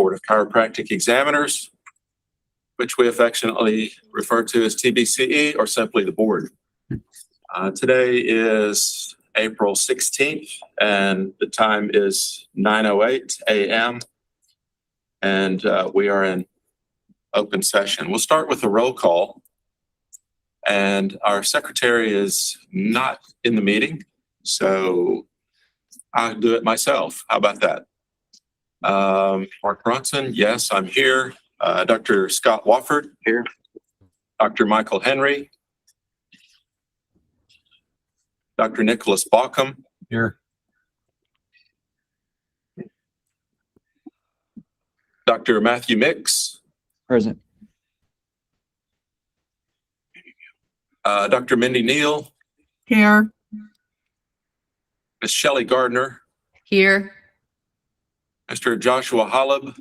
Board of Chiropractic Examiners, which we affectionately refer to as TBCE or simply the board. Today is April 16th and the time is 9:08 a.m. and we are in open session. We'll start with a roll call, and our secretary is not in the meeting, so I'll do it myself. How about that? Mark Bronson, yes, I'm here. Dr. Scott Wofford, here. Dr. Michael Henry. Dr. Nicholas Baucom, here. Dr. Matthew Mix, present. Dr. Mindy Neal, Here. Ms. Shelley Gardner, Here. Mr. Joshua Holub,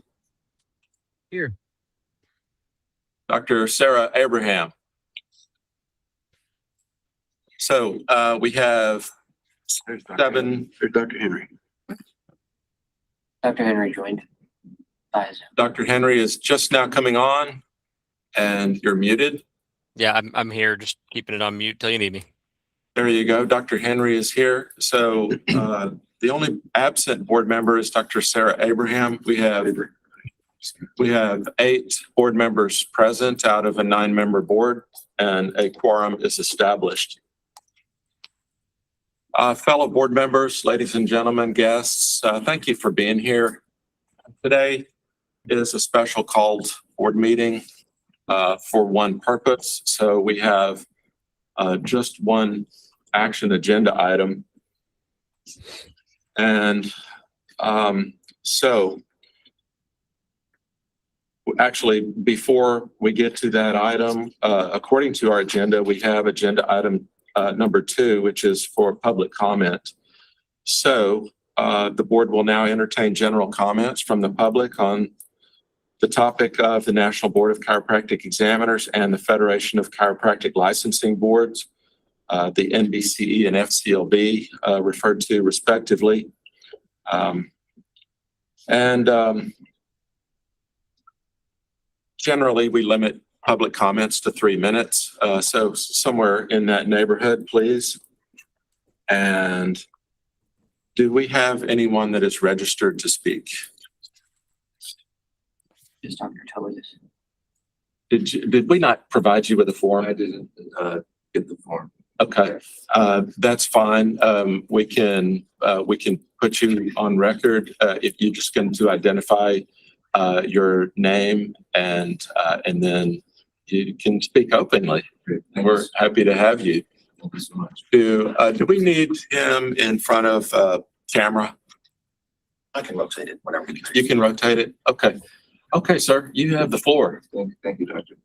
Here. Dr. Sarah Abraham. So we have seven. There's Dr. Henry. Dr. Henry joined. Dr. Henry is just now coming on, and you're muted. Yeah, I'm here, just keeping it on mute till you need me. There you go. Dr. Henry is here. So the only absent board member is Dr. Sarah Abraham. We have 8 board members present out of a 9-member board, and a quorum is established. Fellow board members, ladies and gentlemen, guests, thank you for being here. Today is a special called board meeting for one purpose. So we have just one action agenda item. And so actually, before we get to that item, according to our agenda, we have agenda item number 2, which is for public comment. So the board will now entertain general comments from the public on the topic of the National Board of Chiropractic Examiners and the Federation of Chiropractic Licensing Boards, the NBCE and FCLB, referred to respectively. Generally, we limit public comments to 3 minutes. So somewhere in that neighborhood, please. And do we have anyone that is registered to speak? Just Dr. Tullius. Did we not provide you with a form? I didn't get the form. Okay, that's fine. We can put you on record if you're just going to identify your name and then you can speak openly. We're happy to have you. Thank you so much. Do we need him in front of camera? I can rotate it, whatever. You can rotate it. Okay. Okay, sir, you have the floor. Thank you, Doctor.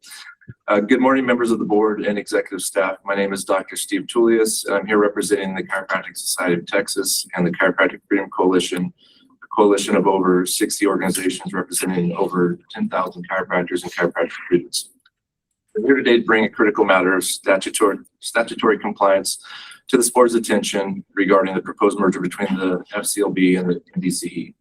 Good morning, members of the board and executive staff. My name is Dr. Steve Tullius, and I'm here representing the Chiropractic Society of Texas and the Chiropractic Freedom Coalition, a coalition of over 60 organizations representing over 10,000 chiropractors and chiropractic students. I'm here today to bring a critical matter of statutory compliance to this board's attention regarding the proposed merger between the FCLB and the NBCE.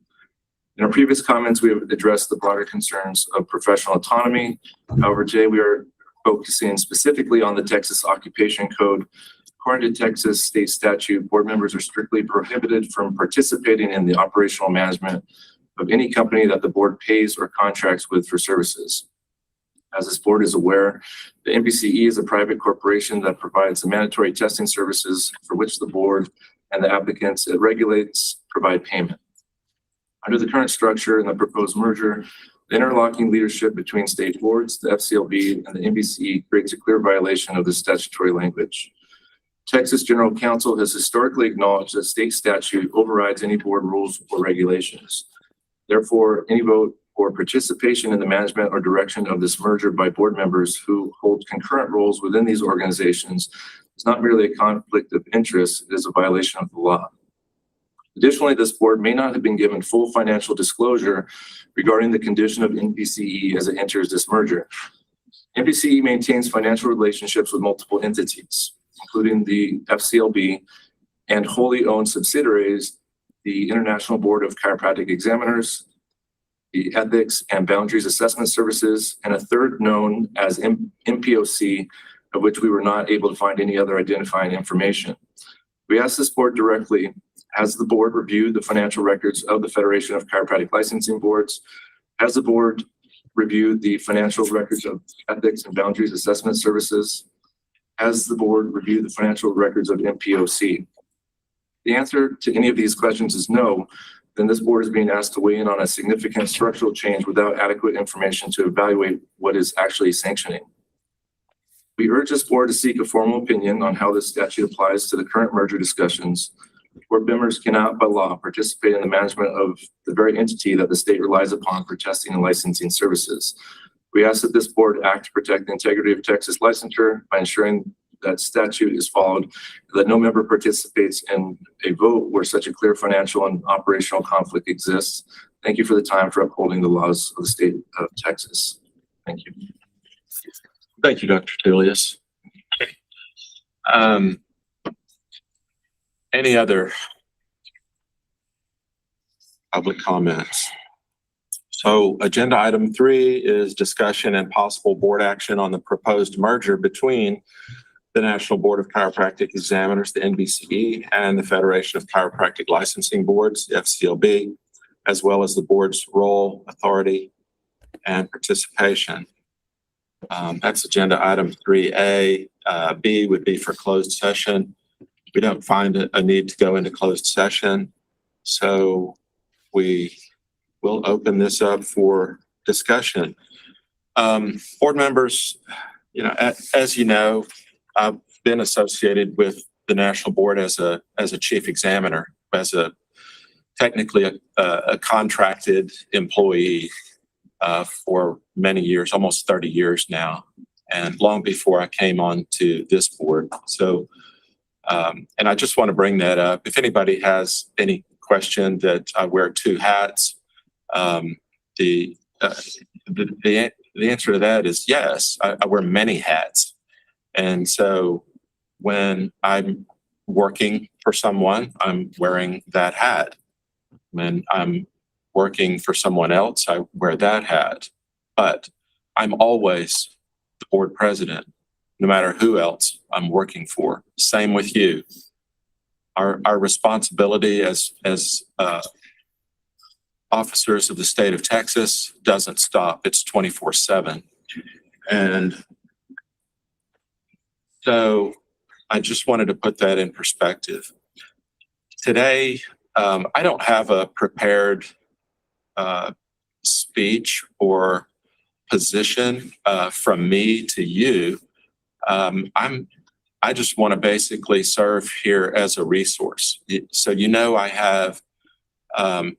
In our previous comments, we have addressed the broader concerns of professional autonomy. However, today we are focusing specifically on the Texas Occupation Code. According to Texas state statute, board members are strictly prohibited from participating in the operational management of any company that the board pays or contracts with for services. As this board is aware, the NBCE is a private corporation that provides the mandatory testing services for which the board and the applicants it regulates provide payment. Under the current structure and the proposed merger, the interlocking leadership between state boards, the FCLB, and the NBCE creates a clear violation of the statutory language. Texas General Counsel has historically acknowledged that state statute overrides any board rules or regulations. Therefore, any vote or participation in the management or direction of this merger by board members who hold concurrent roles within these organizations is not merely a conflict of interest, it is a violation of the law. Additionally, this board may not have been given full financial disclosure regarding the condition of NBCE as it enters this merger. NBCE maintains financial relationships with multiple entities, including the FCLB and wholly owned subsidiaries, the International Board of Chiropractic Examiners, the Ethics and Boundaries Assessment Services, and a third known as MPOC, of which we were not able to find any other identifying information. We asked this board directly, has the board reviewed the financial records of the Federation of Chiropractic Licensing Boards? Has the board reviewed the financial records of Ethics and Boundaries Assessment Services? Has the board reviewed the financial records of MPOC? The answer to any of these questions is no. Then this board is being asked to weigh in on a significant structural change without adequate information to evaluate what is actually sanctioning. We urge this board to seek a formal opinion on how this statute applies to the current merger discussions, where members cannot by law participate in the management of the very entity that the state relies upon for testing and licensing services. We ask that this board act to protect the integrity of Texas licensure by ensuring that statute is followed, that no member participates in a vote where such a clear financial and operational conflict exists. Thank you for the time for upholding the laws of the state of Texas. Thank you. Thank you, Dr. Tullius. Any other public comments? So agenda item 3 is discussion and possible board action on the proposed merger between the National Board of Chiropractic Examiners, the NBCE, and the Federation of Chiropractic Licensing Boards, the FCLB, as well as the board's role, authority, and participation. That's agenda item 3A. B would be for closed session. We don't find a need to go into closed session, so we will open this up for discussion. Board members, as you know, I've been associated with the National Board as a chief examiner, as technically a contracted employee for many years, almost 30 years now, and long before I came on to this board. So, and I just want to bring that up. If anybody has any question that I wear 2 hats, the answer to that is yes, I wear many hats. And so when I'm working for someone, I'm wearing that hat. When I'm working for someone else, I wear that hat. But I'm always the board president, no matter who else I'm working for. Same with you. Our responsibility as officers of the state of Texas doesn't stop. It's 24/7. And so I just wanted to put that in perspective. Today, I don't have a prepared speech or position from me to you. I just want to basically serve here as a resource. So I have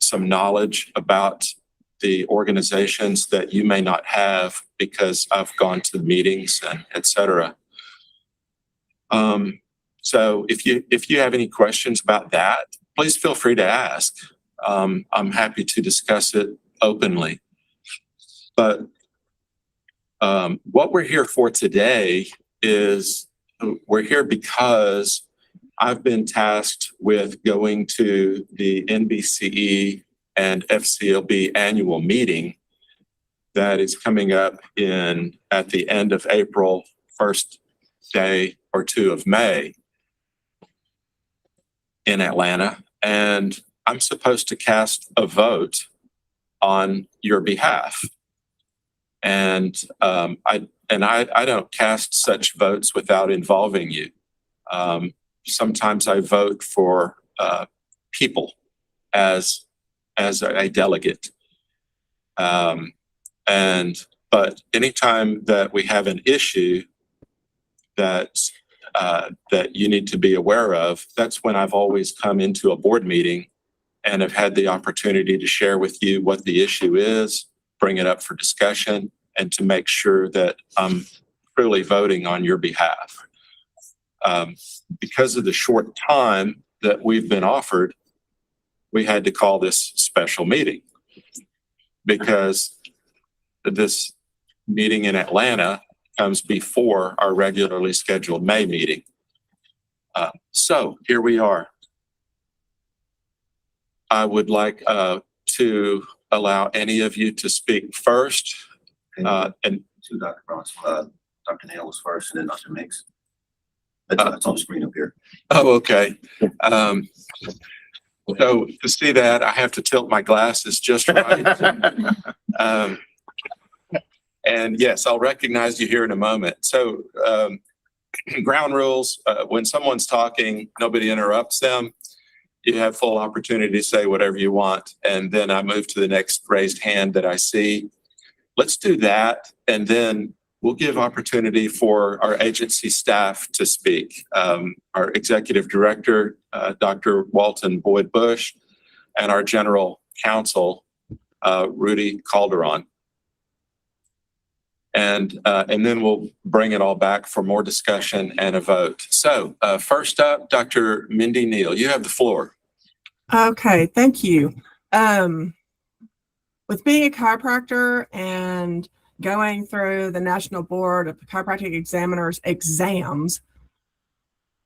some knowledge about the organizations that you may not have because I've gone to meetings and et cetera. So if you have any questions about that, please feel free to ask. I'm happy to discuss it openly. But what we're here for today is we're here because I've been tasked with going to the NBCE and FCLB annual meeting that is coming up at the end of April, first day or 2 of May in Atlanta. And I'm supposed to cast a vote on your behalf. And I don't cast such votes without involving you. Sometimes I vote for people as a delegate. But anytime that we have an issue that you need to be aware of, that's when I've always come into a board meeting and have had the opportunity to share with you what the issue is, bring it up for discussion, and to make sure that I'm truly voting on your behalf. Because of the short time that we've been offered, we had to call this special meeting because this meeting in Atlanta comes before our regularly scheduled May meeting. So here we are. I would like to allow any of you to speak first. And To Dr. Cross, Dr. Nail was first and then Dr. Mix. That's on the screen up here. oh, okay. So to see that, I have to tilt my glasses just right. And yes, I'll recognize you here in a moment. So ground rules, when someone's talking, nobody interrupts them. You have full opportunity to say whatever you want. And then I move to the next raised hand that I see. Let's do that. And then we'll give opportunity for our agency staff to speak. Our executive director, Dr. Walton Boyd Bush, and our general counsel, Rudy Calderon. And then we'll bring it all back for more discussion and a vote. So first up, Dr. Mindy Neal, you have the floor. Okay, thank you. With being a chiropractor and going through the National Board of Chiropractic Examiners exams,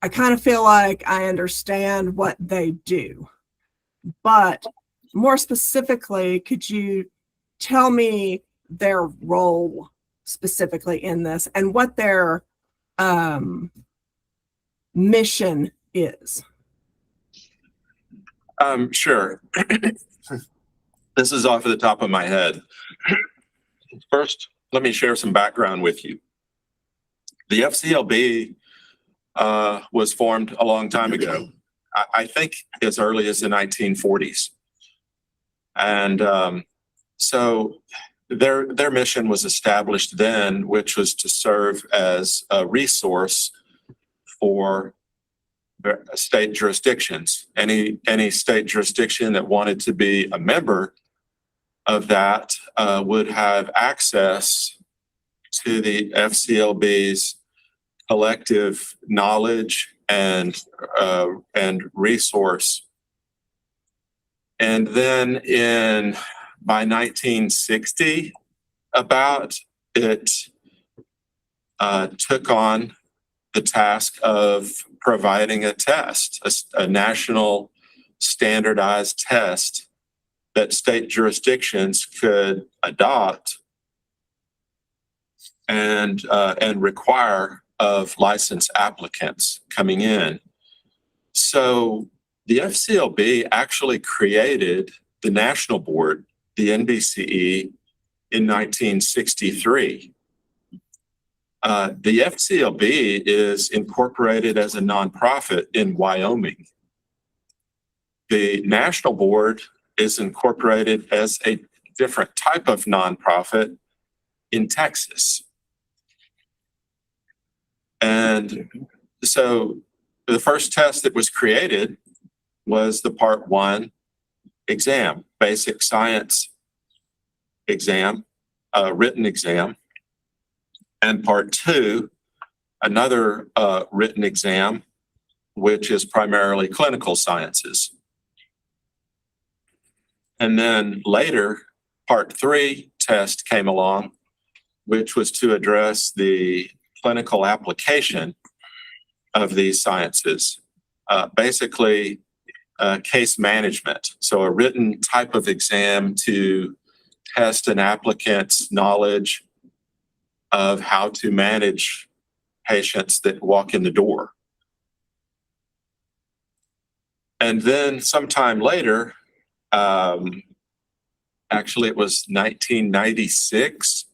I kind of feel like I understand what they do. But more specifically, could you tell me their role specifically in this and what their mission is? Sure. This is off of the top of my head. First, let me share some background with you. The FCLB was formed a long time ago. I think as early as the 1940s. And so their mission was established then, which was to serve as a resource for state jurisdictions. Any state jurisdiction that wanted to be a member of that would have access to the FCLB's collective knowledge and resource. And then by 1960, about it took on the task of providing a test, a national standardized test that state jurisdictions could adopt and require of licensed applicants coming in. So the FCLB actually created the national board, the NBCE, in 1963. The FCLB is incorporated as a nonprofit in Wyoming. The national board is incorporated as a different type of nonprofit in Texas. And so the first test that was created was the Part 1 exam, basic science exam, written exam. And Part 2, another written exam, which is primarily clinical sciences. And then later, Part 3 test came along, which was to address the clinical application of these sciences. Basically, case management. So a written type of exam to test an applicant's knowledge of how to manage patients that walk in the door. And then sometime later, actually it was 1996,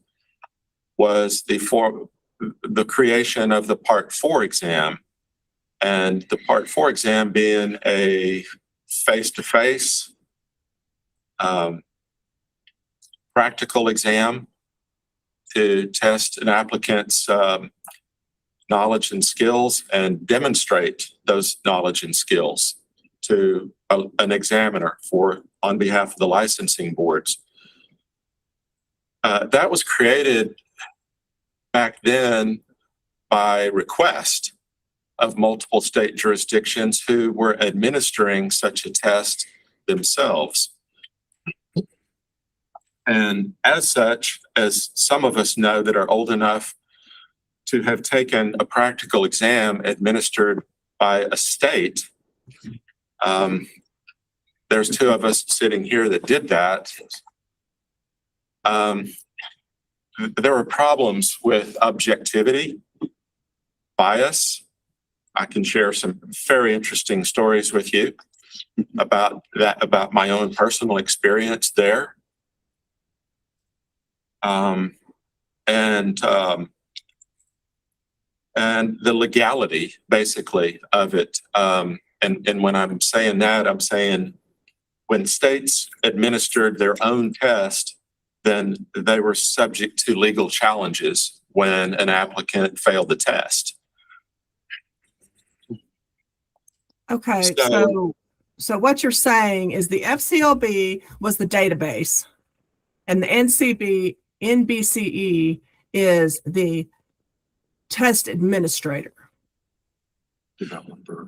was the creation of the Part 4 exam. And the Part 4 exam being a face-to-face practical exam to test an applicant's knowledge and skills and demonstrate those knowledge and skills to an examiner on behalf of the licensing boards. That was created back then by request of multiple state jurisdictions who were administering such a test themselves. And as such, as some of us know that are old enough to have taken a practical exam administered by a state, there's two of us sitting here that did that. there were problems with objectivity, bias. I can share some very interesting stories with you about that, about my own personal experience there. And the legality, basically, of it. And when I'm saying that, I'm saying when states administered their own test, then they were subject to legal challenges when an applicant failed the test. Okay, so what you're saying is the FCLB was the database, and the NBCE is the test administrator.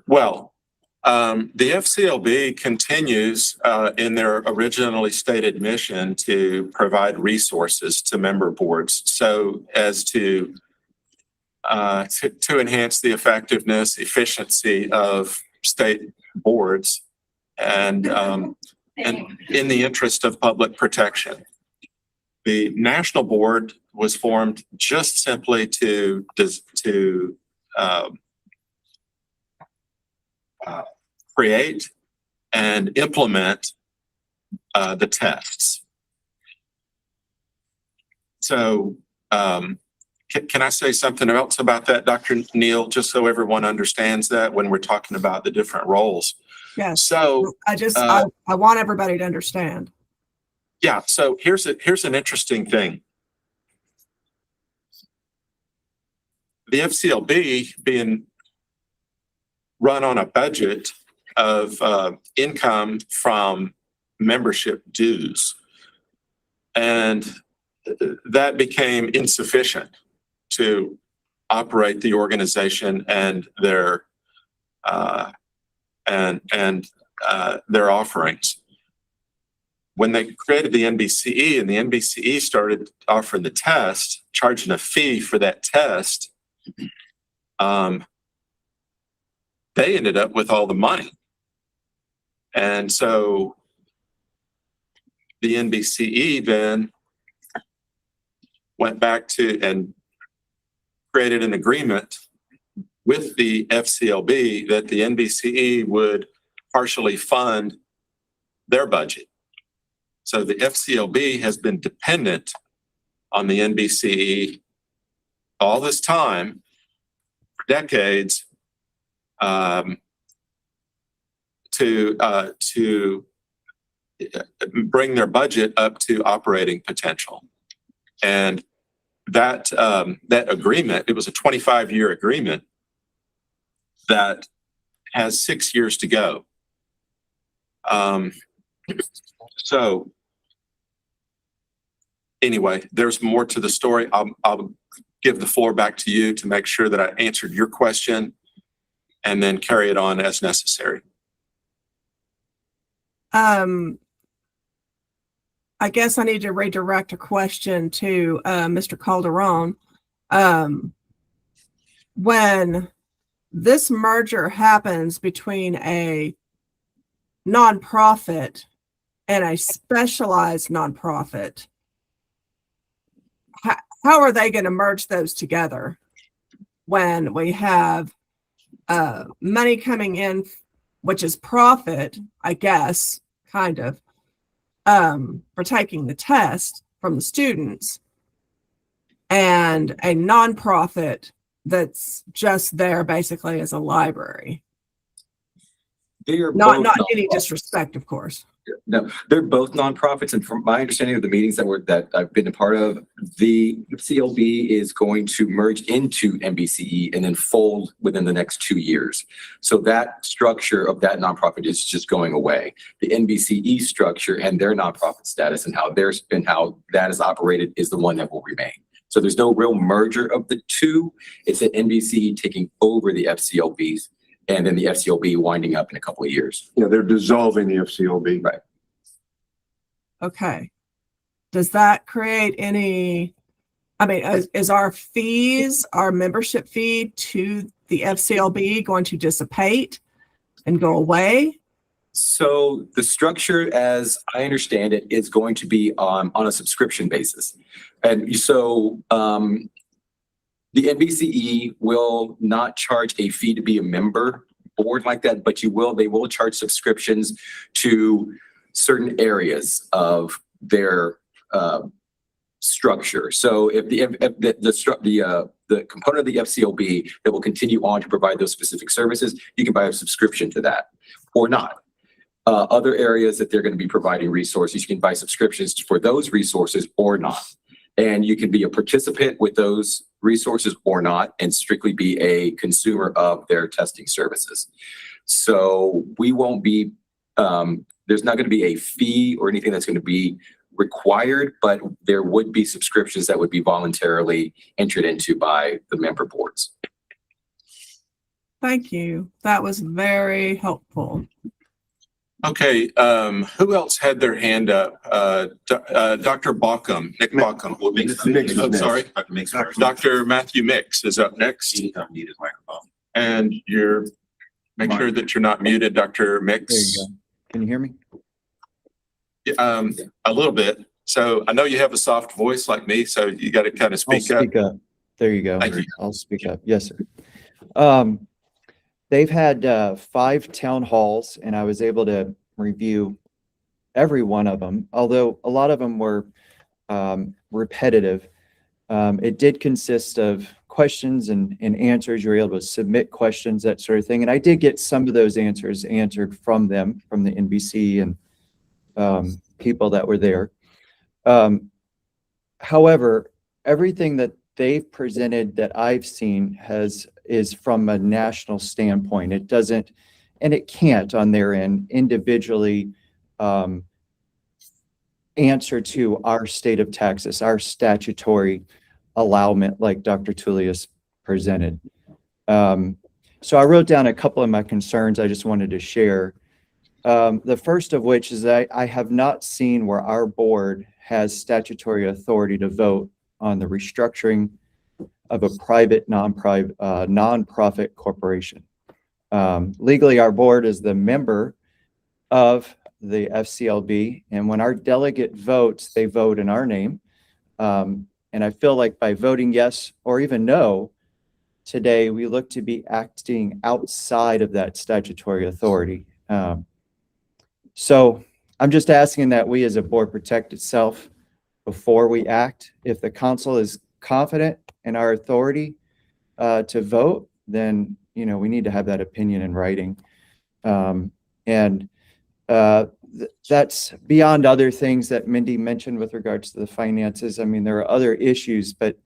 Well, the FCLB continues in their originally stated mission to provide resources to member boards, so as to enhance the effectiveness, efficiency of state boards, and in the interest of public protection. The national board was formed just simply to create and implement the tests. So can I say something else about that, Dr. Neal, just so everyone understands that when we're talking about the different roles? Yes. So I want everybody to understand. yeah, so here's an interesting thing. The FCLB being run on a budget of income from membership dues, and that became insufficient to operate the organization and their offerings. When they created the NBCE and the NBCE started offering the test, charging a fee for that test, they ended up with all the money. And so the NBCE then went back to and created an agreement with the FCLB that the NBCE would partially fund their budget. So the FCLB has been dependent on the NBCE all this time, for decades, to bring their budget up to operating potential. And that agreement, it was a 25-year agreement that has 6 years to go. So anyway, there's more to the story. I'll give the floor back to you to make sure that I answered your question and then carry it on as necessary. I guess I need to redirect a question to Mr. Calderon. When this merger happens between a nonprofit and a specialized nonprofit, how are they going to merge those together when we have money coming in, which is profit, I guess, kind of, for taking the test from the students, and a nonprofit that's just there basically as a library? They are Not both any nonprofits. disrespect, of course. No, they're both nonprofits, and from my understanding of the meetings that I've been a part of, the FCLB is going to merge into NBCE and then fold within the next 2 years. So that structure of that nonprofit is just going away. The NBCE structure and their nonprofit status and how that is operated is the one that will remain. So there's no real merger of the two. It's the NBCE taking over the FCLBs, and then the FCLB winding up in a couple of years. Yeah, they're dissolving the FCLB. Right. Okay. Does that create any, I mean, is our fees, our membership fee to the FCLB going to dissipate and go away? So the structure, as I understand it, is going to be on a subscription basis. And so the NBCE will not charge a fee to be a member board like that, but they will charge subscriptions to certain areas of their structure. So if the component of the FCLB that will continue on to provide those specific services, you can buy a subscription to that or not. Other areas that they're going to be providing resources, you can buy subscriptions for those resources or not. And you can be a participant with those resources or not, and strictly be a consumer of their testing services. So we won't be, there's not going to be a fee or anything that's going to be required, but there would be subscriptions that would be voluntarily entered into by the member boards. Thank you. That was very helpful. Okay, who else had their hand up? Dr. Bauckham, Nick Bauckham. I'm sorry. Dr. Mix. Dr. Matthew Mix is up next. He doesn't need his microphone. And make sure that you're not muted, Dr. Mix. There you go. Can you hear me? A little bit. So I know you have a soft voice like me, so you got to kind of I'll speak up. speak up. There you go. Thank you. I'll speak up. Yes, sir. They've had 5 town halls, and I was able to review every one of them, although a lot of them were repetitive. It did consist of questions and answers. You were able to submit questions, that sort of thing. And I did get some of those answers answered from them, from the NBC and people that were there. However, everything that they've presented that I've seen is from a national standpoint. It doesn't, and it can't on their end individually answer to our state of Texas, our statutory allowment, like Dr. Tullius presented. So I wrote down a couple of my concerns I just wanted to share. The first of which is that I have not seen where our board has statutory authority to vote on the restructuring of a private nonprofit corporation. Legally, our board is the member of the FCLB, and when our delegate votes, they vote in our name. And I feel like by voting yes or even no today, we look to be acting outside of that statutory authority. So I'm just asking that we as a board protect itself before we act. If the council is confident in our authority to vote, then we need to have that opinion in writing. That's beyond other things that Mindy mentioned with regards to the finances. I mean, there are other issues, but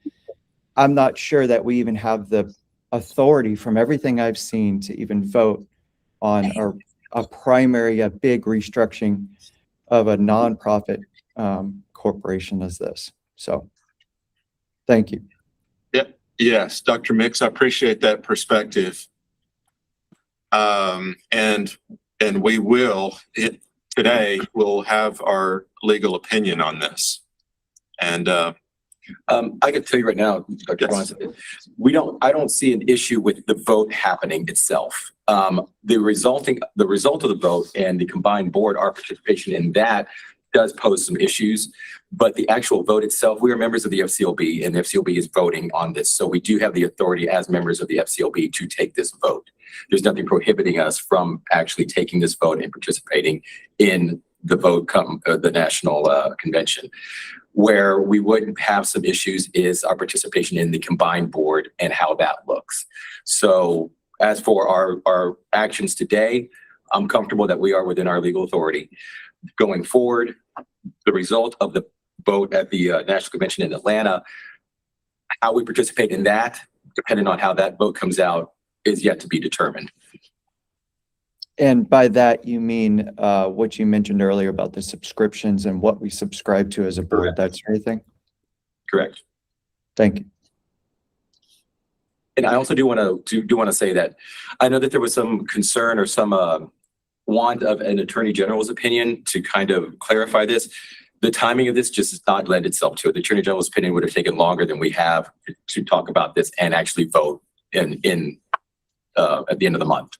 I'm not sure that we even have the authority from everything I've seen to even vote on a big restructuring of a nonprofit corporation as this. So thank you. Yes, Dr. Mix, I appreciate that perspective. And we will, today, we'll have our legal opinion on this. And I can tell you right now, Dr. Bronson, I don't see an issue with the vote happening itself. The result of the vote and the combined board, our participation in that does pose some issues, but the actual vote itself, we are members of the FCLB and the FCLB is voting on this. So we do have the authority as members of the FCLB to take this vote. There's nothing prohibiting us from actually taking this vote and participating in the vote come the national convention. Where we would have some issues is our participation in the combined board and how that looks. So as for our actions today, I'm comfortable that we are within our legal authority. Going forward, the result of the vote at the National Convention in Atlanta, how we participate in that, depending on how that vote comes out, is yet to be determined. And by that, you mean what you mentioned earlier about the subscriptions and what we subscribe to as a board, Correct. that sort of thing? Correct. Thank you. And I also do want to say that I know that there was some concern or some want of an attorney general's opinion to kind of clarify this. The timing of this just does not lend itself to it. The attorney general's opinion would have taken longer than we have to talk about this and actually vote in at the end of the month.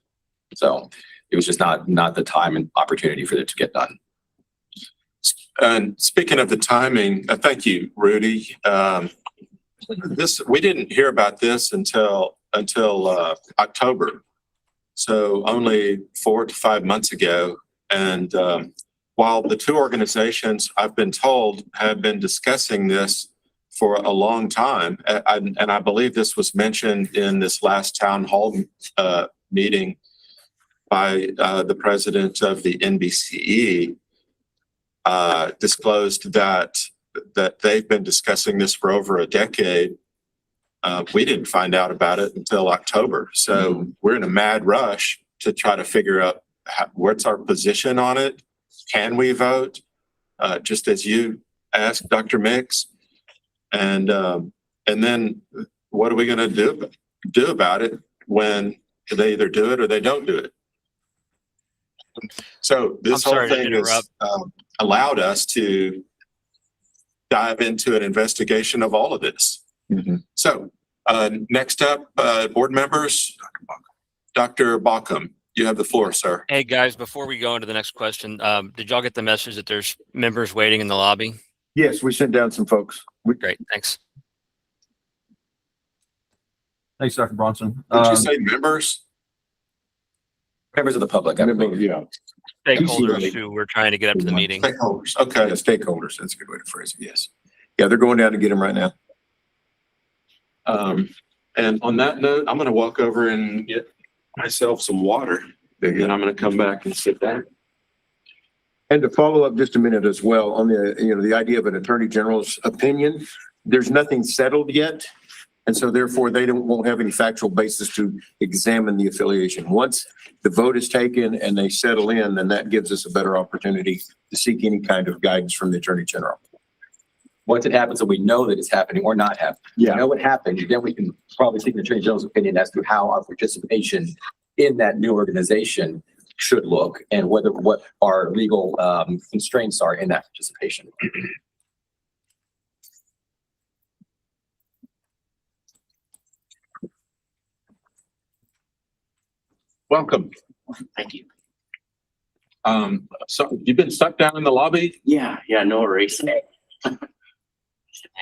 So It was just not the time and opportunity for it to get done. And speaking of the timing, thank you, Rudy. We didn't hear about this until October. So only 4 to 5 months ago. And while the two organizations, I've been told, have been discussing this for a long time, and I believe this was mentioned in this last town hall meeting by the president of the NBCE, disclosed that they've been discussing this for over a decade. We didn't find out about it until October. So we're in a mad rush to try to figure out what's our position on it. Can we vote? Just as you asked, Dr. Mix. And then what are we going to do about it when they either do it or they don't do it? So this I'm whole sorry to thing has interrupt. allowed us to dive into an investigation of all of this. So next up, board members, Dr. Bauckham, you have the floor, sir. Hey, guys, before we go into the next question, did y'all get the message that there's members waiting in the lobby? Yes, we sent down some folks. Great, thanks. Thanks, Dr. Bronson. Did you say members? Members of the public. I mean, Yeah, Stakeholders who were trying to get up to the meeting. Stakeholders. Okay. Stakeholders, that's a good way to phrase it, yes. Yeah, they're going down to get them right now. And on that note, I'm going to walk over and get myself some water. And then I'm going to come back and sit down. and to follow up just a minute as well on the idea of an attorney general's opinion, there's nothing settled yet. And so therefore they won't have any factual basis to examine the affiliation. Once the vote is taken and they settle in, then that gives us a better opportunity to seek any kind of guidance from the attorney general. once it happens and we know that it's happening or not happening, we know what happened, then we can probably seek the Attorney General's opinion as to how our participation in that new organization should look and what our legal constraints are in that participation. Welcome. Thank you. So you've been stuck down in the lobby? Yeah, no worries.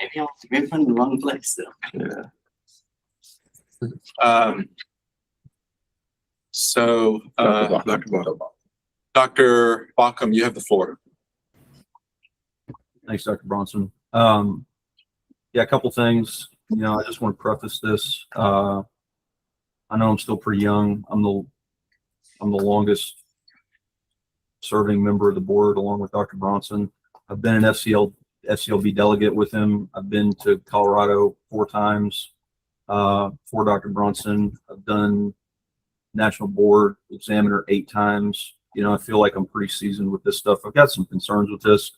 Maybe I'm in the wrong place though. So, Dr. Bauckham, you have the floor. Thanks, Dr. Bronson. Yeah, a couple things. I just want to preface this. I know I'm still pretty young. I'm the longest serving member of the board along with Dr. Bronson. I've been an FCLB delegate with him. I've been to Colorado 4 times for Dr. Bronson. I've done national board examiner 8 times. I feel like I'm pretty seasoned with this stuff. I've got some concerns with this.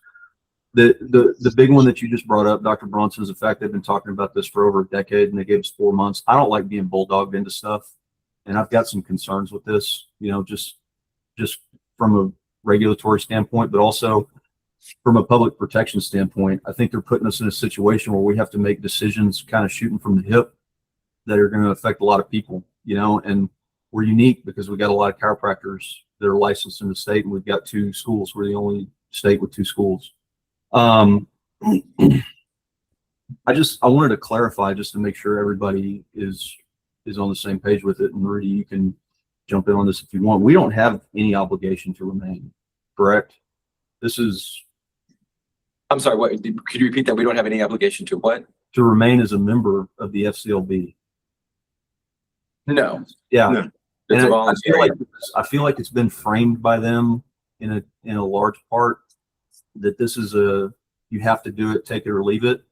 The big one that you just brought up, Dr. Bronson, is the fact they've been talking about this for over a decade and they gave us 4 months. I don't like being bulldogged into stuff. And I've got some concerns with this, just from a regulatory standpoint, but also from a public protection standpoint. I think they're putting us in a situation where we have to make decisions kind of shooting from the hip that are going to affect a lot of people, and we're unique because we got a lot of chiropractors that are licensed in the state and we've got 2 schools. We're the only state with 2 schools. I wanted to clarify just to make sure everybody is on the same page with it. And Rudy, you can jump in on this if you want. We don't have any obligation to remain, correct? I'm sorry, what, could you repeat that? We don't have any obligation to what? To remain as a member of the FCLB. No. Yeah. No. It's And voluntary. I feel like it's been framed by them in a large part that this is you have to do it, take it or leave it.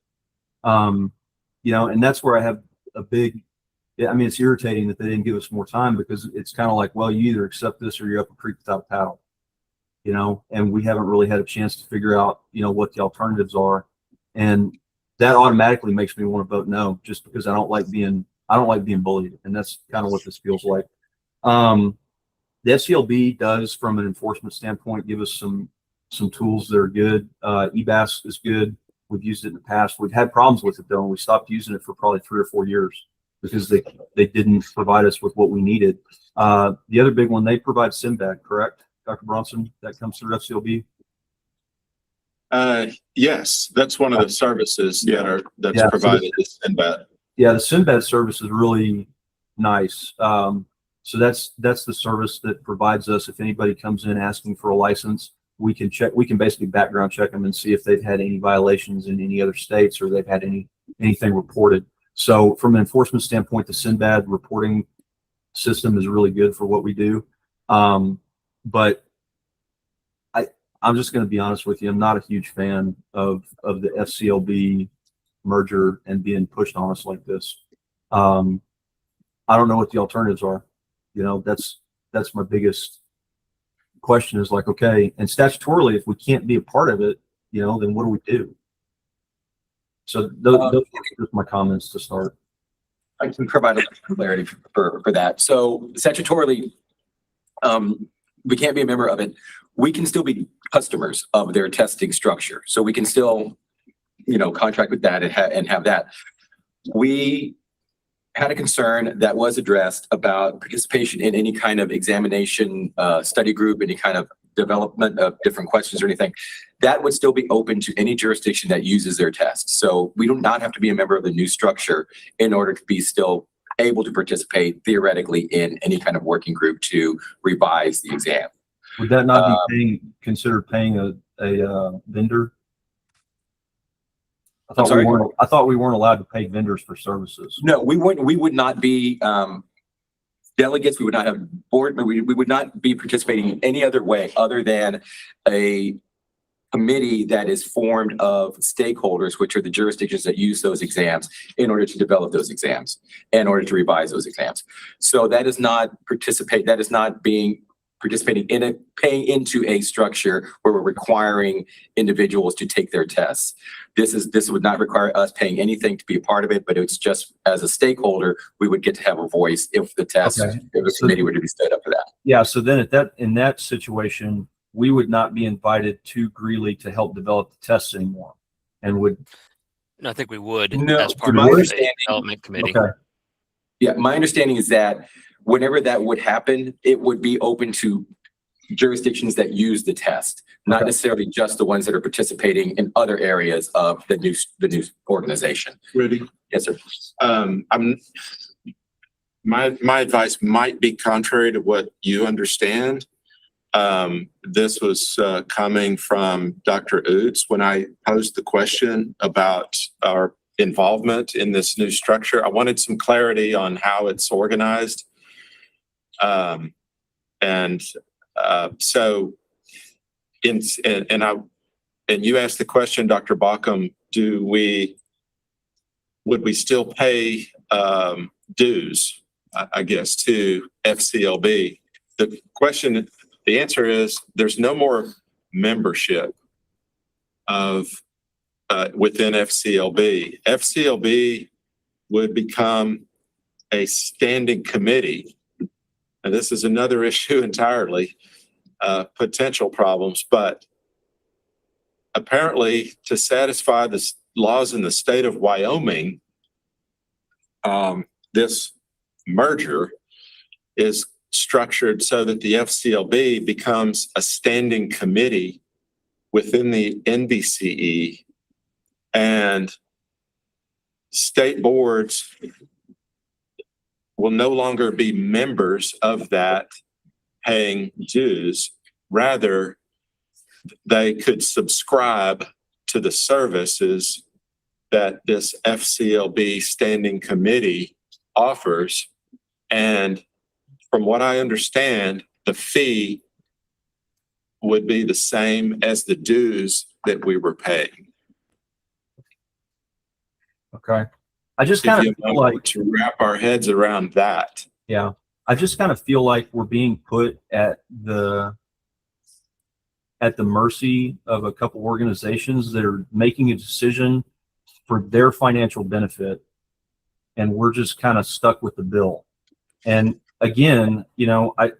And that's where I have a big, it's irritating that they didn't give us more time because it's kind of like, well, you either accept this or you're up a creek without a paddle, and we haven't really had a chance to figure out, what the alternatives are. And that automatically makes me want to vote no, just because I don't like being bullied. And that's kind of what this feels like. The FCLB does, from an enforcement standpoint, give us some tools that are good. EBAS is good. We've used it in the past. We've had problems with it though, and we stopped using it for probably 3 or 4 years because they didn't provide us with what we needed. The other big one, they provide Sinbad, correct? Dr. Bronson, that comes through FCLB? Yes, that's one of the services that's Yeah, so provided is Sinbad. Yeah, the Sinbad service is really nice. So that's the service that provides us, if anybody comes in asking for a license, we can basically background check them and see if they've had any violations in any other states or they've had anything reported. So from an enforcement standpoint, the Sinbad reporting system is really good for what we do. But I'm just going to be honest with you. I'm not a huge fan of the FCLB merger and being pushed on us like this. I don't know what the alternatives are. That's my biggest question is like, okay, and statutorily, if we can't be a part of it, then what do we do? So those are just my comments to start. I can provide a little clarity for that. So statutorily, we can't be a member of it. We can still be customers of their testing structure. So we can still, contract with that and have that. We had a concern that was addressed about participation in any kind of examination, study group, any kind of development of different questions or anything. That would still be open to any jurisdiction that uses their test. So we do not have to be a member of the new structure in order to be still able to participate theoretically in any kind of working group to revise the exam. Would that not be considered paying a vendor? I thought we weren't allowed to pay vendors for services. No, we would not be delegates. We would not have board. We would not be participating in any other way other than a committee that is formed of stakeholders, which are the jurisdictions that use those exams in order to develop those exams, in order to revise those exams. So that is not participate. That is not participating in it, paying into a structure where we're requiring individuals to take their tests. This would not require us paying anything to be a part of it, but it's just as a stakeholder, we would get to have a voice if the test, if the committee were to be stood up for that. Yeah. So then in that situation, we would not be invited to Greeley to help develop the tests anymore, and would. I think we would No, as part my of the understanding- development committee. Okay. Yeah, my understanding is that whenever that would happen, it would be open to jurisdictions that use the test, not Okay. necessarily just the ones that are participating in other areas of the new organization. Rudy? Yes, sir. My advice might be contrary to what you understand. This was coming from Dr. Oots when I posed the question about our involvement in this new structure. I wanted some clarity on how it's organized. So you asked the question, Dr. Bauckham, would we still pay dues, I guess, to FCLB? The answer is there's no more membership within FCLB. FCLB would become a standing committee. And this is another issue entirely, potential problems, but apparently to satisfy the laws in the state of Wyoming, this merger is structured so that the FCLB becomes a standing committee within the NBCE, and state boards will no longer be members of that paying dues. Rather, they could subscribe to the services that this FCLB standing committee offers. And from what I understand, the fee would be the same as the dues that we were paying. Okay. I just kind of feel like to wrap our heads around that. Yeah. I just kind of feel like we're being put at the mercy of a couple organizations that are making a decision for their financial benefit. And we're just kind of stuck with the bill. And again, I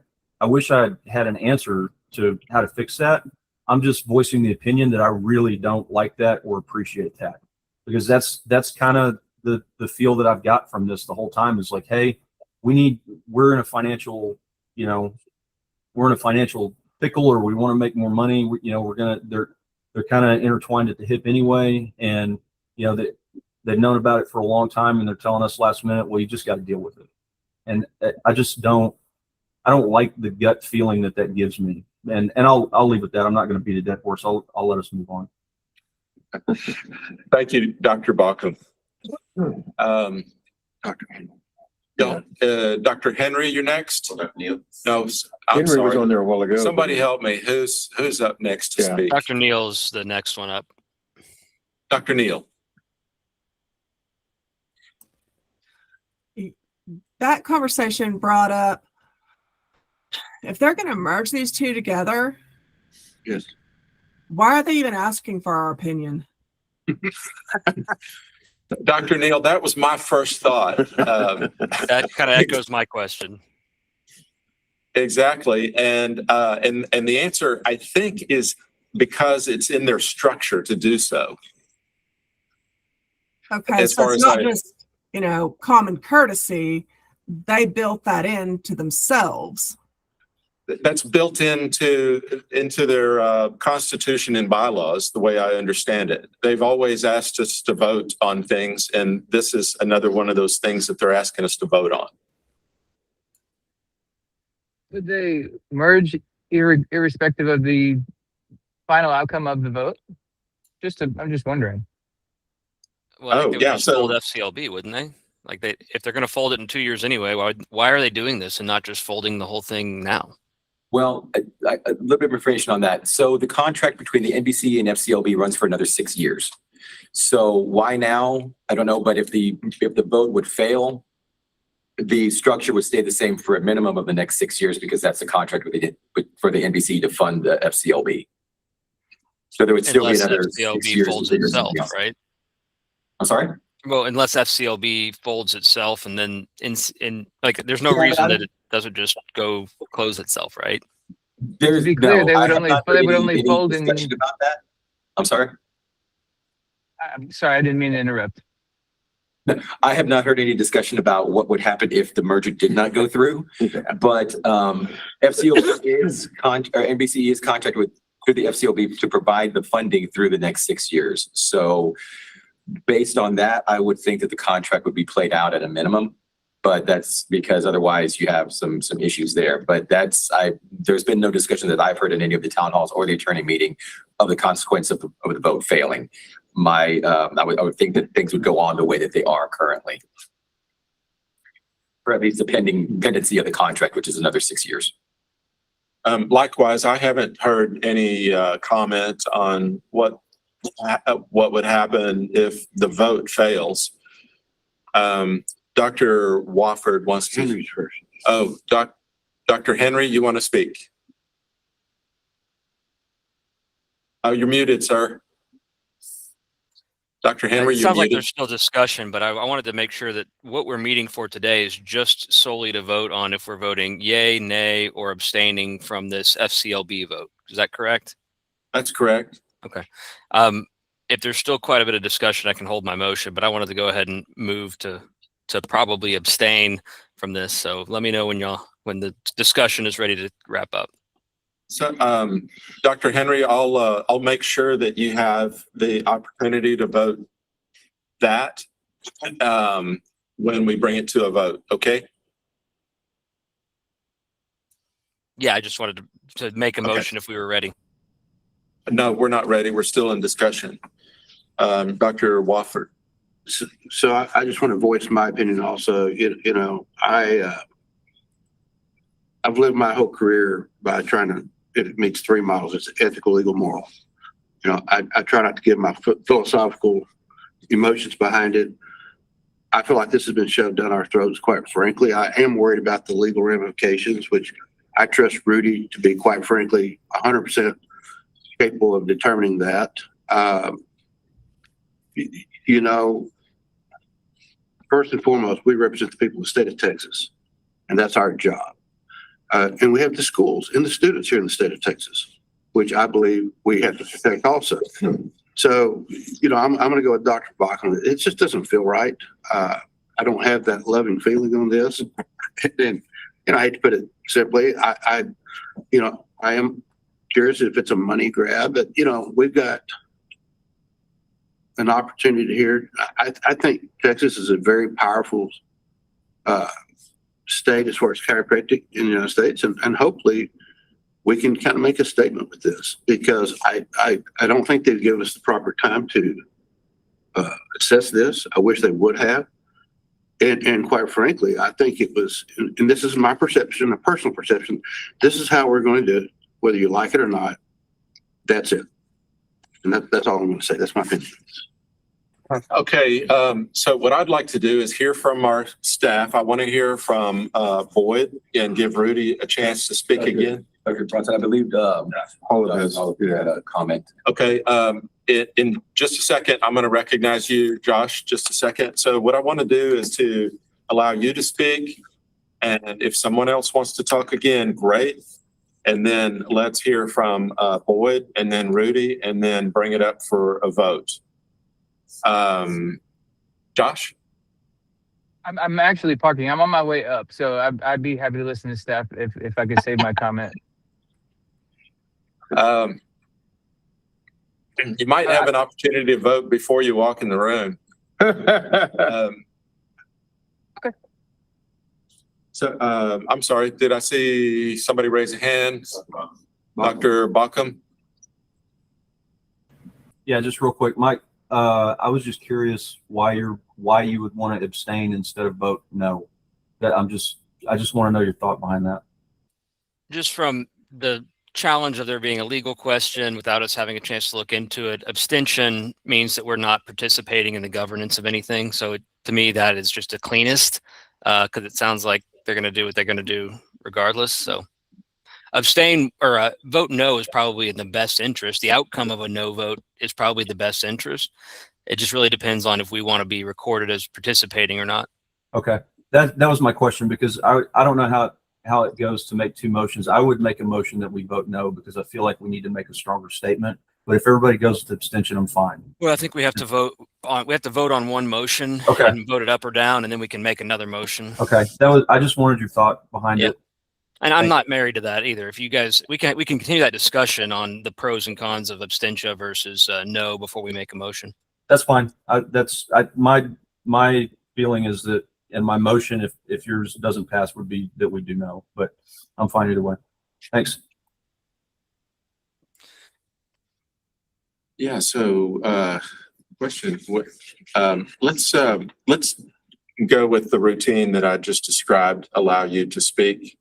wish I had an answer to how to fix that. I'm just voicing the opinion that I really don't like that or appreciate that, because that's kind of the feel that I've got from this the whole time is like, hey, we're in a financial you know, we're in a financial pickle or we want to make more money, they're kind of intertwined at the hip anyway. And, you know, they've known about it for a long time and they're telling us last minute, well, you just got to deal with it. And I don't like the gut feeling that gives me. And I'll leave it at that. I'm not going to beat a dead horse. I'll let us move on. Thank you, Dr. Baucom. Dr. Henry, you're next. Dr. Neal. No, I'm Henry was sorry. on there a while ago. Somebody help me. Who's up next to Yeah. speak? Dr. Neal's the next one up. Dr. Neal. That conversation brought up, if they're going to merge these two together, Yes. why are they even asking for our opinion? Dr. Neal, that was my first thought. That kind of echoes my question. Exactly. And the answer, I think, is because it's in their structure to do so. Okay, As so far it's as not just, common courtesy. They built that into themselves. That's built into their constitution and bylaws, the way I understand it. They've always asked us to vote on things, and this is another one of those things that they're asking us to vote on. Would they merge irrespective of the final outcome of the vote? I'm just wondering. Well, I think they would yeah, just so- fold FCLB, wouldn't they? Like if they're going to fold it in 2 years anyway, why are they doing this and not just folding the whole thing now? Well, a little bit of information on that. So the contract between the NBCE and FCLB runs for another 6 years. So why now? I don't know, but if the vote would fail, the structure would stay the same for a minimum of the next 6 years because that's the contract for the NBCE to fund the FCLB. So there would still be Unless another 6 FCLB years. folds to figure itself, something else. right? I'm sorry? Well, unless FCLB folds itself and then there's no Yeah, reason I- that it doesn't just go close itself, right? There's To be clear, they I would have only- not they heard would any- only any fold in- discussion about that. I'm sorry? I'm sorry, I didn't mean to interrupt. I have not heard any discussion about what would happen if the merger did not go through. But NBCE is contracted through the FCLB to provide the funding through the next 6 years. So based on that, I would think that the contract would be played out at a minimum. But that's because otherwise you have some issues there. But there's been no discussion that I've heard in any of the town halls or the attorney meeting of the consequence of the vote failing. I would think that things would go on the way that they are currently. Or at least the pendency of the contract, which is another 6 years. Likewise, I haven't heard any comment on what would happen if the vote fails. Dr. Wofford wants to. Henry's first. Oh, Dr. Henry, you want to speak? Oh, you're muted, sir. Dr. Henry, It you're sounds like muted. there's still discussion, but I wanted to make sure that what we're meeting for today is just solely to vote on if we're voting yay, nay, or abstaining from this FCLB vote. Is that correct? That's correct. Okay. If there's still quite a bit of discussion, I can hold my motion, but I wanted to go ahead and move to probably abstain from this. So let me know when the discussion is ready to wrap up. So, Dr. Henry, I'll make sure that you have the opportunity to vote that when we bring it to a vote. Okay. Yeah, I just wanted to make a Okay. motion if we were ready. No, we're not ready. We're still in discussion. Dr. Wofford. So I just want to voice my opinion also. I've lived my whole career by trying to, it meets three models. It's ethical, legal, moral. I try not to give my philosophical emotions behind it. I feel like this has been shoved down our throats, quite frankly. I am worried about the legal ramifications, which I trust Rudy to be, quite frankly, 100% capable of determining that. First and foremost, we represent the people of the state of Texas, and that's our job. And we have the schools and the students here in the state of Texas, which I believe we have to protect also. So, I'm going to go with Dr. Baucom. It just doesn't feel right. I don't have that loving feeling on this. And I hate to put it simply, I am curious if it's a money grab, but, we've got an opportunity here. I think Texas is a very powerful state as far as chiropractic in the United States, and hopefully we can kind of make a statement with this, because I don't think they've given us the proper time to assess this. I wish they would have. And quite frankly, I think it was, and this is my perception, a personal perception, this is how we're going to do it, whether you like it or not. That's it. And that's all I'm going to say. That's my opinion. Okay, so what I'd like to do is hear from our staff. I want to hear from Boyd and give Rudy a chance to speak again. Dr. Bronson, I believe, all of you had a comment. Okay, in just a second, I'm going to recognize you, Josh, just a second. So what I want to do is to allow you to speak. And if someone else wants to talk again, great. And then let's hear from Boyd and then Rudy, and then bring it up for a vote. Josh? I'm actually parking. I'm on my way up, so I'd be happy to listen to staff if I could save my comment. You might have an opportunity to vote before you walk in the room. Okay. So, I'm sorry, did I see somebody raise a hand? Dr. Baucom? Yeah, just real quick, Mike. I was just curious why you would want to abstain instead of vote no. I just want to know your thought behind that. Just from the challenge of there being a legal question without us having a chance to look into it, abstention means that we're not participating in the governance of anything. So to me, that is just the cleanest, because it sounds like they're going to do what they're going to do regardless. So abstain or vote no is probably in the best interest. The outcome of a no vote is probably the best interest. It just really depends on if we want to be recorded as participating or not. Okay, that was my question, because I don't know how it goes to make two motions. I would make a motion that we vote no, because I feel like we need to make a stronger statement. But if everybody goes to abstention, I'm fine. Well, I think we have to vote on one motion. Okay. And vote it up or down, and then we can make another motion. Okay, I just wanted your thought behind it. And I'm not married to that either. If you guys, we can continue that discussion on the pros and cons of abstention versus no before we make a motion. That's fine. My feeling is that, and my motion, if yours doesn't pass, would be that we do no, but I'm fine either way. Thanks. Yeah, so question, let's go with the routine that I just described, allow you to speak.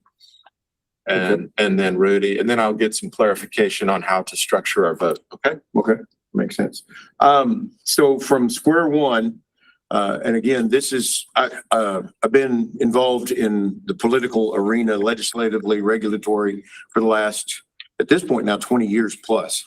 And then Rudy, and then I'll get some clarification on how to structure our vote. Okay. Okay, makes sense. So from square one, and again, this is, I've been involved in the political arena, legislatively, regulatory for the last, at this point now, 20 years plus.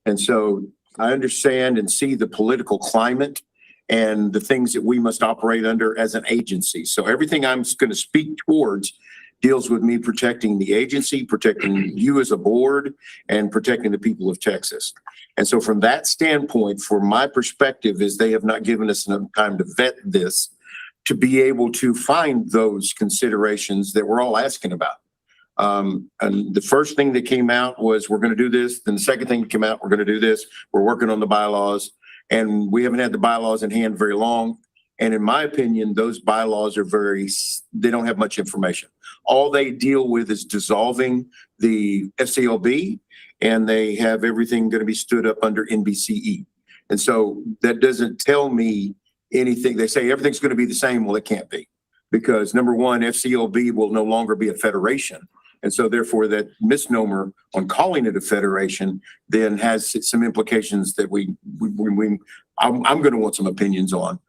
And so I understand and see the political climate and the things that we must operate under as an agency. So everything I'm going to speak towards deals with me protecting the agency, protecting you as a board, and protecting the people of Texas. And so from that standpoint, for my perspective, is they have not given us enough time to vet this, to be able to find those considerations that we're all asking about. And the first thing that came out was, we're going to do this. Then the second thing that came out, we're going to do this. We're working on the bylaws, and we haven't had the bylaws in hand very long. And in my opinion, those bylaws are they don't have much information. All they deal with is dissolving the FCLB, and they have everything going to be stood up under NBCE. And so that doesn't tell me anything. They say everything's going to be the same. Well, it can't be, because number one, FCLB will no longer be a federation. And so therefore that misnomer on calling it a federation then has some implications that I'm going to want some opinions on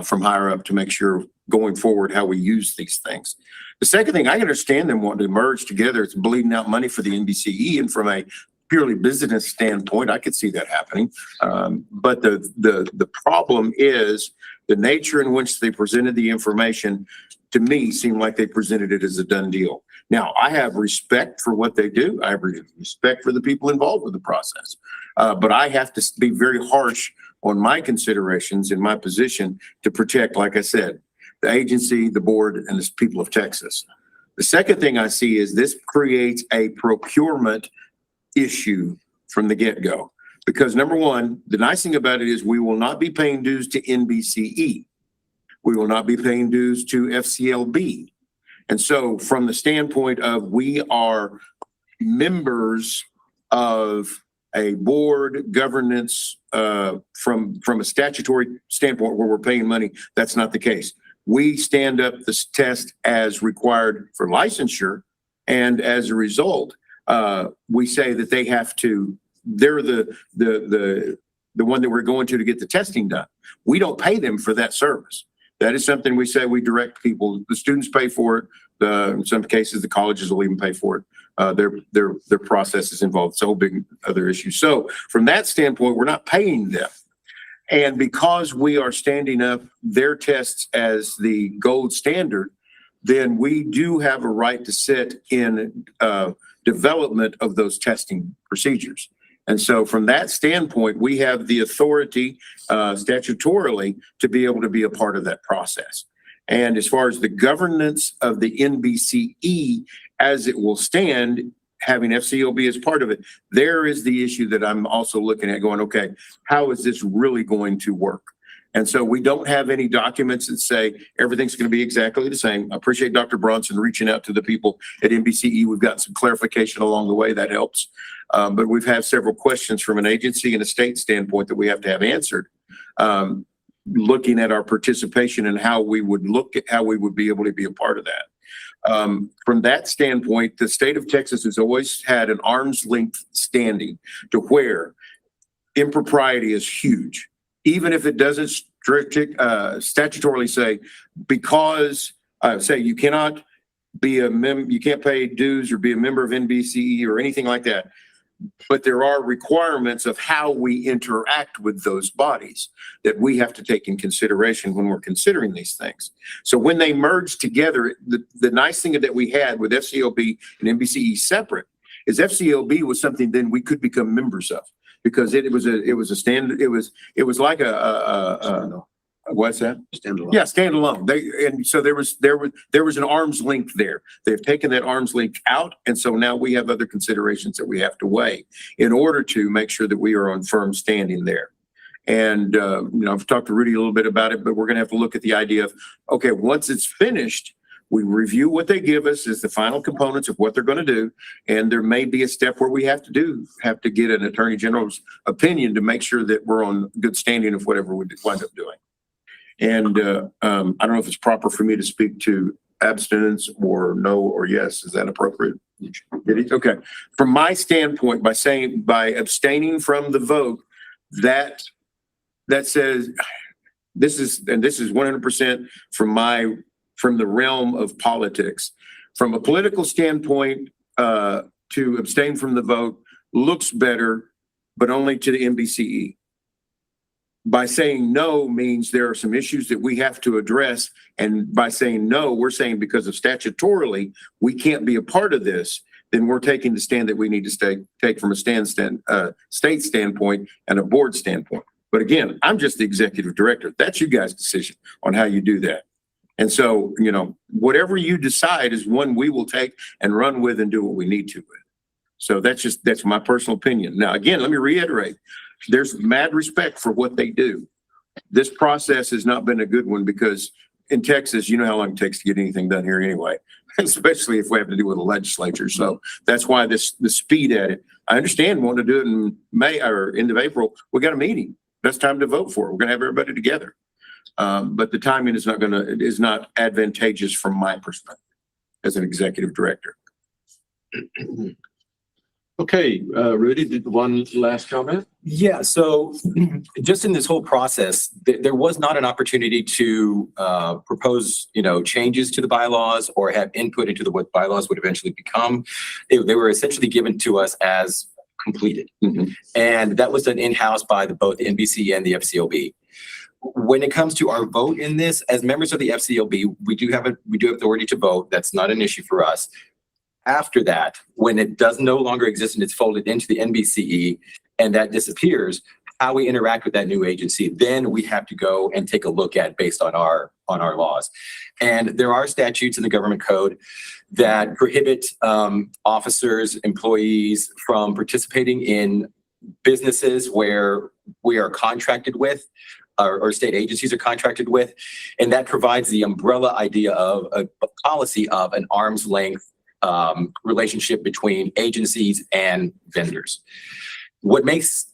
from higher up to make sure going forward how we use these things. The second thing, I understand them wanting to merge together. It's bleeding out money for the NBCE, and from a purely business standpoint, I could see that happening. But the problem is the nature in which they presented the information, to me, seemed like they presented it as a done deal. Now, I have respect for what they do. I have respect for the people involved with the process. But I have to be very harsh on my considerations in my position to protect, like I said, the agency, the board, and the people of Texas. The second thing I see is this creates a procurement issue from the get-go. Because number one, the nice thing about it is we will not be paying dues to NBCE. We will not be paying dues to FCLB. And so from the standpoint of we are members of a board governance from a statutory standpoint where we're paying money, that's not the case. We stand up this test as required for licensure. And as a result, we say that they have to, they're the one that we're going to get the testing done. We don't pay them for that service. That is something we say we direct people. The students pay for it. In some cases, the colleges will even pay for it. Their process is involved. It's a whole big other issue. So from that standpoint, we're not paying them. And because we are standing up their tests as the gold standard, then we do have a right to sit in development of those testing procedures. And so from that standpoint, we have the authority statutorily to be able to be a part of that process. And as far as the governance of the NBCE as it will stand, having FCLB as part of it, there is the issue that I'm also looking at going, okay, how is this really going to work? And so we don't have any documents that say everything's going to be exactly the same. I appreciate Dr. Bronson reaching out to the people at NBCE. We've got some clarification along the way that helps. But we've had several questions from an agency and a state standpoint that we have to have answered. Looking at our participation and how we would look at how we would be able to be a part of that. From that standpoint, the state of Texas has always had an arm's length standing to where impropriety is huge. Even if it doesn't statutorily say, because say you cannot be you can't pay dues or be a member of NBCE or anything like that. But there are requirements of how we interact with those bodies that we have to take in consideration when we're considering these things. So when they merge together, the nice thing that we had with FCLB and NBCE separate is FCLB was something then we could become members of. Because it was a standard, it was like what's that? Standalone. Yeah, standalone. And so there was an arm's length there. They've taken that arm's length out, and so now we have other considerations that we have to weigh in order to make sure that we are on firm standing there. And I've talked to Rudy a little bit about it, but we're going to have to look at the idea of, okay, once it's finished, we review what they give us as the final components of what they're going to do. And there may be a step where we have to get an attorney general's opinion to make sure that we're on good standing of whatever we wind up doing. And I don't know if it's proper for me to speak to abstinence or no or yes. Is that appropriate? Okay. From my standpoint, by abstaining from the vote, that says this is 100% from the realm of politics. From a political standpoint, to abstain from the vote looks better, but only to the NBCE. By saying no means there are some issues that we have to address. And by saying no, we're saying because of statutorily, we can't be a part of this, then we're taking the stand that we need to take from a state standpoint and a board standpoint. But again, I'm just the executive director. That's you guys' decision on how you do that. And so, whatever you decide is one we will take and run with and do what we need to with. So that's my personal opinion. Now, again, let me reiterate, there's mad respect for what they do. This process has not been a good one because in Texas, you know how long it takes to get anything done here anyway, especially if we have to do with the legislature. So that's why the speed at it. I understand wanting to do it in May or end of April. We got a meeting. That's time to vote for it. We're going to have everybody together. But the timing is not advantageous from my perspective as an executive director. Okay, Rudy, did one last comment? Yeah, so just in this whole process, there was not an opportunity to propose, changes to the bylaws or have input into what bylaws would eventually become. They were essentially given to us as completed. Mm-hmm. And that was done in-house by both the NBCE and the FCLB. When it comes to our vote in this, as members of the FCLB, we do have authority to vote. That's not an issue for us. After that, when it does no longer exist and it's folded into the NBCE and that disappears, how we interact with that new agency, then we have to go and take a look at based on our laws. And there are statutes in the government code that prohibit officers, employees from participating in businesses where we are contracted with, or state agencies are contracted with. And that provides the umbrella idea of a policy of an arm's length relationship between agencies and vendors. What makes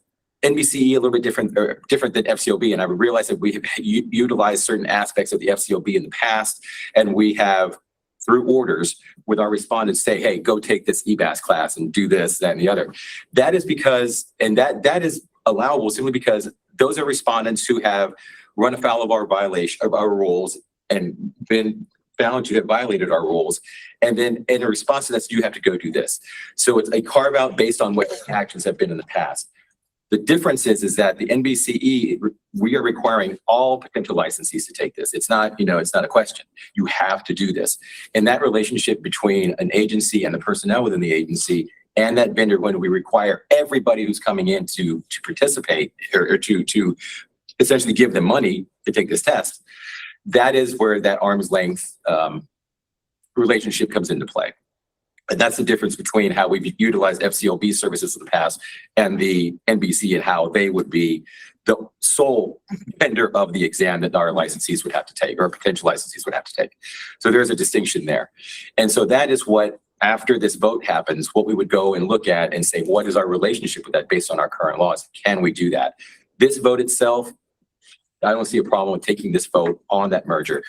NBCE a little bit different than FCLB, and I realize that we have utilized certain aspects of the FCLB in the past, and we have, through orders, with our respondents say, hey, go take this EBAS class and do this, that, and the other. That is because, and that is allowable simply because those are respondents who have run afoul of our violation of our rules and been found to have violated our rules. And then in response to that, you have to go do this. So it's a carve out based on what actions have been in the past. The difference is that the NBCE, we are requiring all potential licensees to take this. It's not, it's not a question. You have to do this. And that relationship between an agency and the personnel within the agency and that vendor, when we require everybody who's coming in to participate or to essentially give them money to take this test, that is where that arm's length relationship comes into play. And that's the difference between how we've utilized FCLB services in the past and the NBC, and how they would be the sole vendor of the exam that our licensees would have to take, or potential licensees would have to take. So there's a distinction there. And so that is what, after this vote happens, what we would go and look at and say, what is our relationship with that based on our current laws? Can we do that? This vote itself, I don't see a problem with taking this vote on that merger.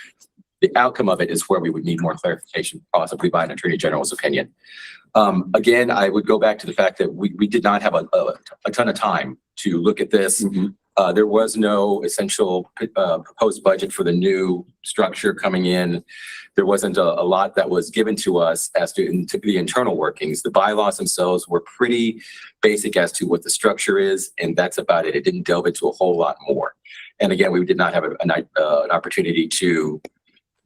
The outcome of it is where we would need more clarification, possibly by an attorney general's opinion. Again, I would go back to the fact that we did not have a ton of time to look at this. There was no essential proposed budget for the new structure coming in. There wasn't a lot that was given to us as to the internal workings. The bylaws themselves were pretty basic as to what the structure is, and that's about it. It didn't delve into a whole lot more. And again, we did not have an opportunity to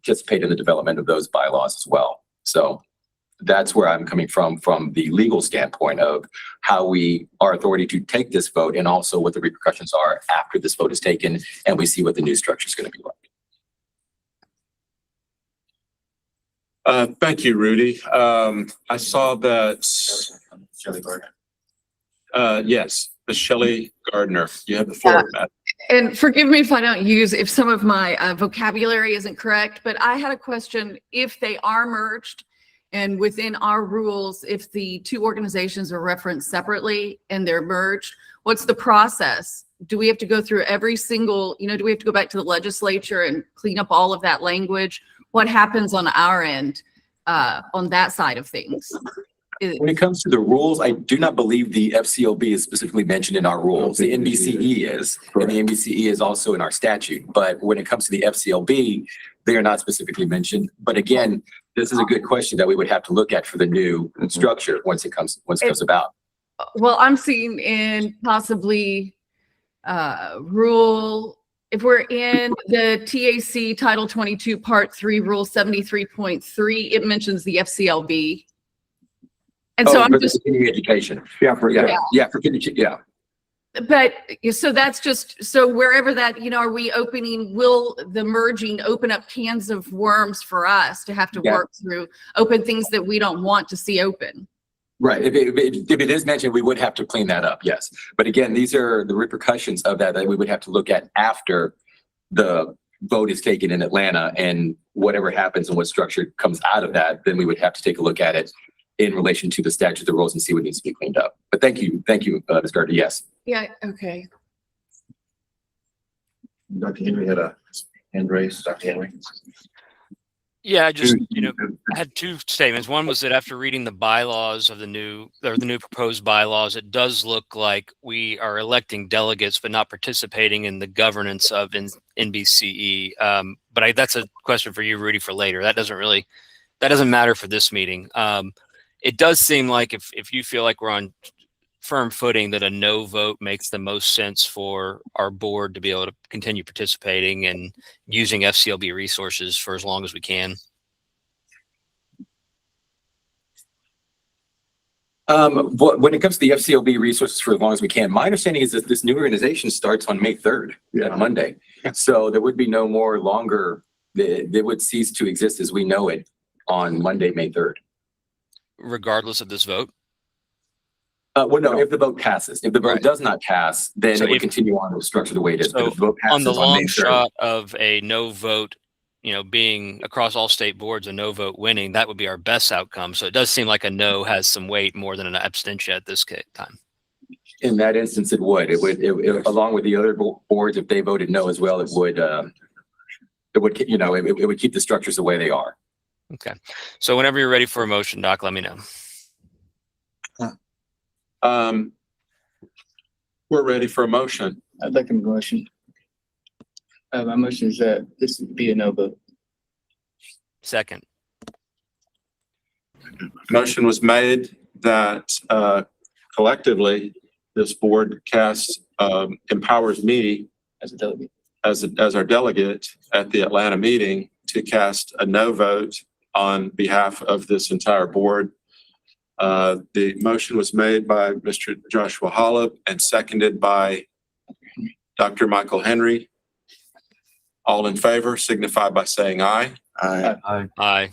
participate in the development of those bylaws as well. So that's where I'm coming from the legal standpoint of how our authority to take this vote, and also what the repercussions are after this vote is taken and we see what the new structure is going to be like. Thank you, Rudy. I saw that. Shelley Gardner. Yes, Ms. Shelley Gardner. You have the floor, Matt. And forgive me if some of my vocabulary isn't correct, but I had a question. If they are merged, and within our rules, if the two organizations are referenced separately and they're merged, what's the process? Do we have to go through every single, do we have to go back to the legislature and clean up all of that language? What happens on our end on that side of things? When it comes to the rules, I do not believe the FCLB is specifically mentioned in our rules. The NBCE is, and the NBCE is also in our statute. But when it comes to the FCLB, they are not specifically mentioned. But again, this is a good question that we would have to look at for the new structure once it comes about. Well, I'm seeing in possibly rule, if we're in the TAC Title 22 Part 3 Rule 73.3, it mentions the FCLB. And so I'm for just continuing education. for Yeah. But so that's just, so wherever that, are we will the merging open up cans of worms for us to have to work through, open things that we don't want to see open? Right. If it is mentioned, we would have to clean that up. Yes. But again, these are the repercussions of that we would have to look at after the vote is taken in Atlanta, and whatever happens and what structure comes out of that, then we would have to take a look at it in relation to the statute, the rules, and see what needs to be cleaned up. But thank you, Ms. Gardner. Yes. Yeah. Okay. Dr. Henry had a hand raised. Dr. Henry. Yeah, I just, I had two statements. One was that after reading the bylaws of the new proposed bylaws, it does look like we are electing delegates, but not participating in the governance of NBCE. But that's a question for you, Rudy, for later. That doesn't matter for this meeting. It does seem like if you feel like we're on firm footing, that a no vote makes the most sense for our board to be able to continue participating and using FCLB resources for as long as we can. When it comes to the FCLB resources for as long as we can, my understanding is that this new organization starts on May 3rd, Monday. So there would be no more longer, they would cease to exist as we know it on Monday, May 3rd. Regardless of this vote? Well, no, if the vote passes. If the vote Right. does not pass, then So it would if- continue on the structure the way it is. But So if the vote on the passes on May long 3rd. shot of a no vote, being across all state boards, a no vote winning, that would be our best outcome. So it does seem like a no has some weight more than an abstention at this time. In that instance, it would. It would, along with the other boards, if they voted no as well, it would keep the structures the way they are. Okay. So whenever you're ready for a motion, Doc, let me know. We're ready for a motion. I'd like a motion. My motion is that this would be a no vote. Second. Motion was made that collectively, this board empowers me As a delegate. as our delegate at the Atlanta meeting to cast a no vote on behalf of this entire board. The motion was made by Mr. Joshua Hollop and seconded by Dr. Michael Henry. All in favor signify by saying aye. Aye. Aye.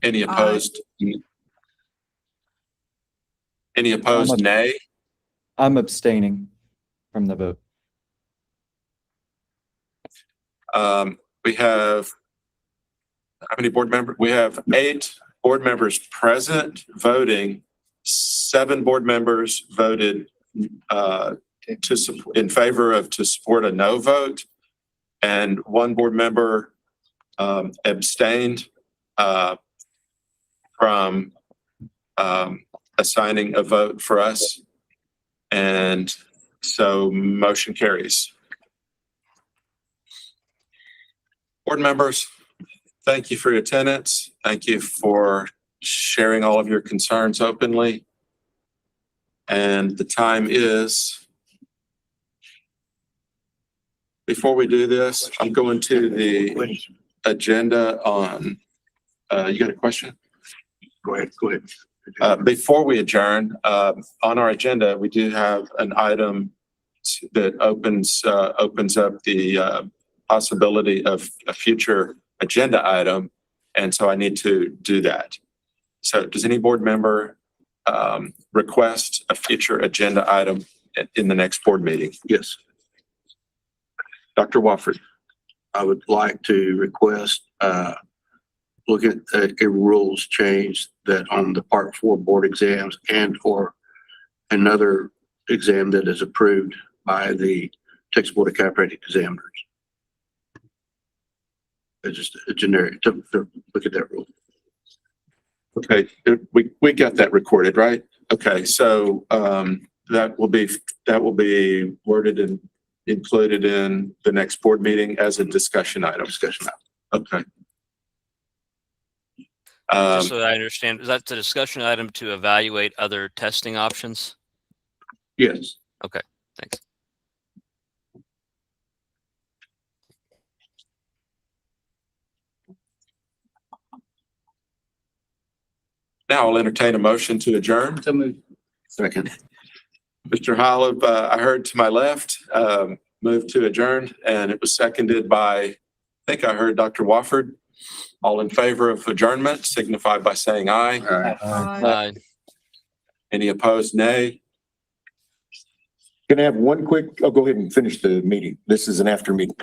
Any opposed? Any opposed, nay? I'm abstaining from the vote. We have, how many board members? We have 8 board members present voting. 7 board members voted in favor of to support a no vote, and 1 board member abstained from assigning a vote for us. And so motion carries. Board members, thank you for your attendance. Thank you for sharing all of your concerns openly. And the time is, before we do this, I'm going to the agenda on, you got a question? Go ahead. Before we adjourn, on our agenda, we do have an item that opens up the possibility of a future agenda item. And so I need to do that. So does any board member request a future agenda item in the next board meeting? Yes. Dr. Wofford. I would like to request, look at a rules change that on the Part 4 board exams and or another exam that is approved by the Texas Board of Chiropractic Examiners. It's just a generic, to look at that rule. Okay, we got that recorded, right? Okay, so that will be worded and included in the next board meeting as a discussion item. Okay. Just so that I understand, is that the discussion item to evaluate other testing options? Yes. Okay, thanks. Now I'll entertain a motion to adjourn. So moved. Second. Mr. Hollop, I heard to my left, move to adjourn, and it was seconded by, I think I heard Dr. Wofford. All in favor of adjournment signify by saying aye. Aye. Any opposed, nay? Can I have one quick, I'll go ahead and finish the meeting. This is an after meeting.